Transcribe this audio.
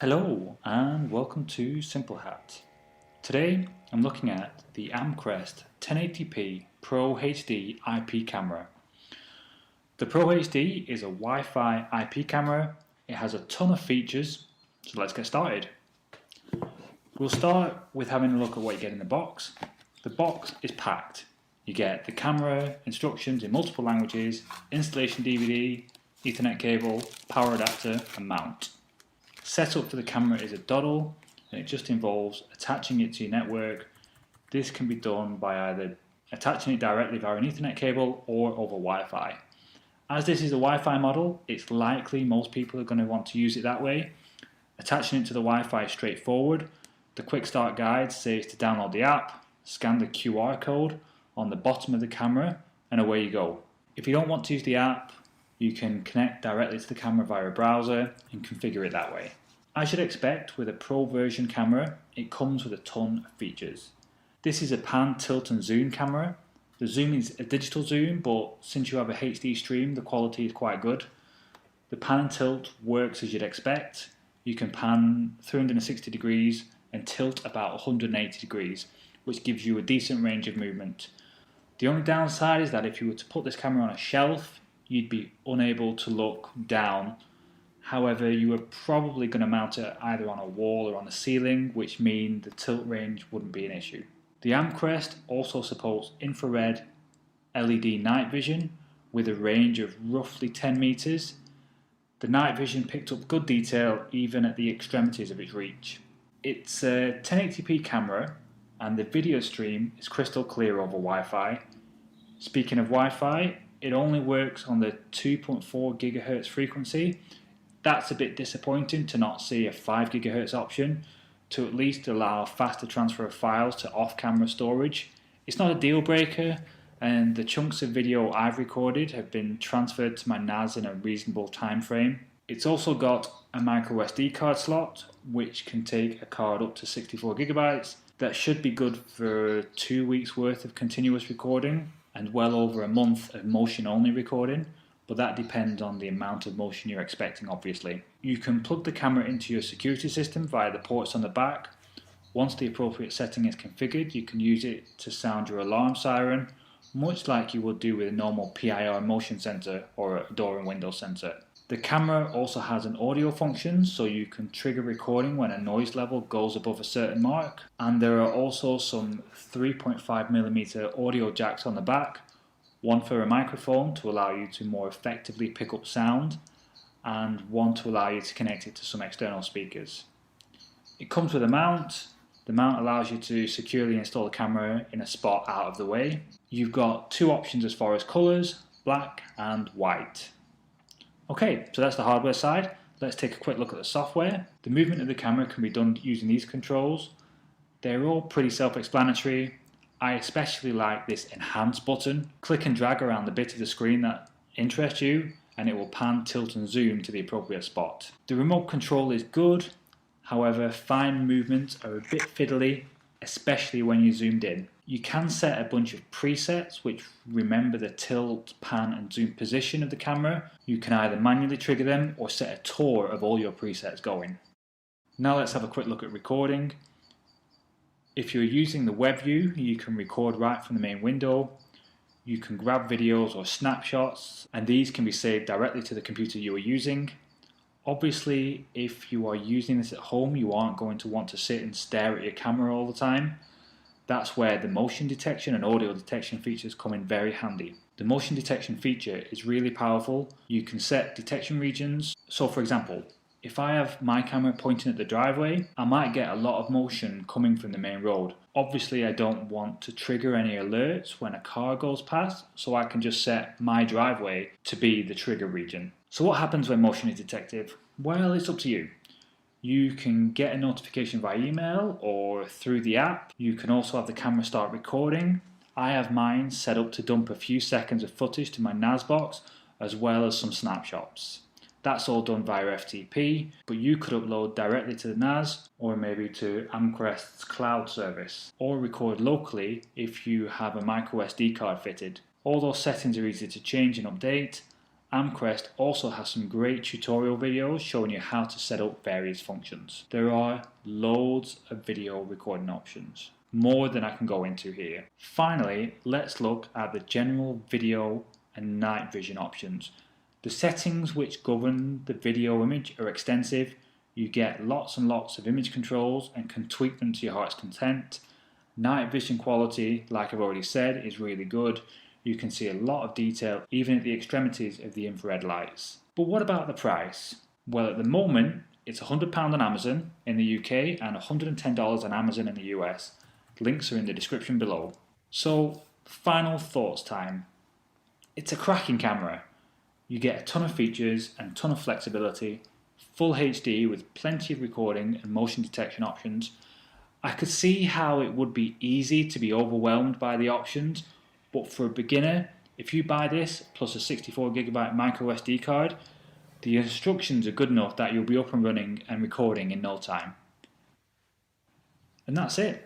Hello and welcome to Simple Hat. Today I'm looking at the Amcrest 1080p ProHD IP camera. The ProHD is a Wi-Fi IP camera. It has a ton of features, so let's get started. We'll start with having a look at what you get in the box. The box is packed. You get the camera, instructions in multiple languages, installation DVD, Ethernet cable, power adapter and mount. Setup for the camera is a doddle, and it just involves attaching it to your network. This can be done by either attaching it directly via an Ethernet cable or over Wi-Fi. As this is a Wi-Fi model, it's likely most people are going to want to use it that way. Attaching it to the Wi-Fi is straightforward. The quick start guide says to download the app, scan the QR code on the bottom of the camera, and away you go. If you don't want to use the app, you can connect directly to the camera via a browser and configure it that way. As you'd expect with a Pro version camera, it comes with a ton of features. This is a pan, tilt and zoom camera. The zoom is a digital zoom, but since you have a HD stream, the quality is quite good. The pan and tilt works as you'd expect. You can pan 360 degrees and tilt about 180 degrees, which gives you a decent range of movement. The only downside is that if you were to put this camera on a shelf, you'd be unable to look down. However, you are probably going to mount it either on a wall or on the ceiling, which means the tilt range wouldn't be an issue. The Amcrest also supports infrared LED night vision with a range of roughly 10 meters. The night vision picked up good detail even at the extremities of its reach. It's a 1080p camera and the video stream is crystal clear over Wi-Fi. Speaking of Wi-Fi, it only works on the 2.4 GHz frequency. That's a bit disappointing to not see a 5 GHz option to at least allow faster transfer of files to off-camera storage. It's not a deal breaker, and the chunks of video I've recorded have been transferred to my NAS in a reasonable time frame. It's also got a MicroSD card slot, which can take a card up to 64 GB. That should be good for 2 weeks worth of continuous recording and well over a month of motion-only recording, but that depends on the amount of motion you're expecting, obviously. You can plug the camera into your security system via the ports on the back. Once the appropriate setting is configured, you can use it to sound your alarm siren, much like you would do with a normal PIR motion sensor or a door and window sensor. The camera also has an audio function, so you can trigger recording when a noise level goes above a certain mark. And there are also some 3.5mm audio jacks on the back, one for a microphone to allow you to more effectively pick up sound, and one to allow you to connect it to some external speakers. It comes with a mount. The mount allows you to securely install the camera in a spot out of the way. You've got two options as far as colours, black and white. Okay, so that's the hardware side. Let's take a quick look at the software. The movement of the camera can be done using these controls. They're all pretty self-explanatory. I especially like this enhance button. Click and drag around the bit of the screen that interests you and it will pan, tilt and zoom to the appropriate spot. The remote control is good, however fine movements are a bit fiddly, especially when you're zoomed in. You can set a bunch of presets which remember the tilt, pan and zoom position of the camera. You can either manually trigger them or set a tour of all your presets going. Now let's have a quick look at recording. If you're using the web view, you can record right from the main window. You can grab videos or snapshots, and these can be saved directly to the computer you are using. Obviously, if you are using this at home, you aren't going to want to sit and stare at your camera all the time. That's where the motion detection and audio detection features come in very handy. The motion detection feature is really powerful. You can set detection regions. So for example, if I have my camera pointing at the driveway, I might get a lot of motion coming from the main road. Obviously, I don't want to trigger any alerts when a car goes past, so I can just set my driveway to be the trigger region. So what happens when motion is detected? Well, it's up to you. You can get a notification via email or through the app. You can also have the camera start recording. I have mine set up to dump a few seconds of footage to my NAS box, as well as some snapshots. That's all done via FTP, but you could upload directly to the NAS or maybe to Amcrest's Cloud service, or record locally if you have a MicroSD card fitted. All those settings are easy to change and update, Amcrest also has some great tutorial videos showing you how to set up various functions. There are loads of video recording options, more than I can go into here. Finally, let's look at the general video and night vision options. The settings which govern the video image are extensive. You get lots and lots of image controls and can tweak them to your heart's content. Night vision quality, like I've already said, is really good. You can see a lot of detail even at the extremities of the infrared lights. But what about the price? Well, at the moment it's £100 on Amazon in the UK and $110 on Amazon in the US. Links are in the description below. So, final thoughts time. It's a cracking camera. You get a ton of features and a ton of flexibility, full HD with plenty of recording and motion detection options. I could see how it would be easy to be overwhelmed by the options, but for a beginner, if you buy this plus a 64GB MicroSD card, the instructions are good enough that you'll be up and running and recording in no time. And that's it.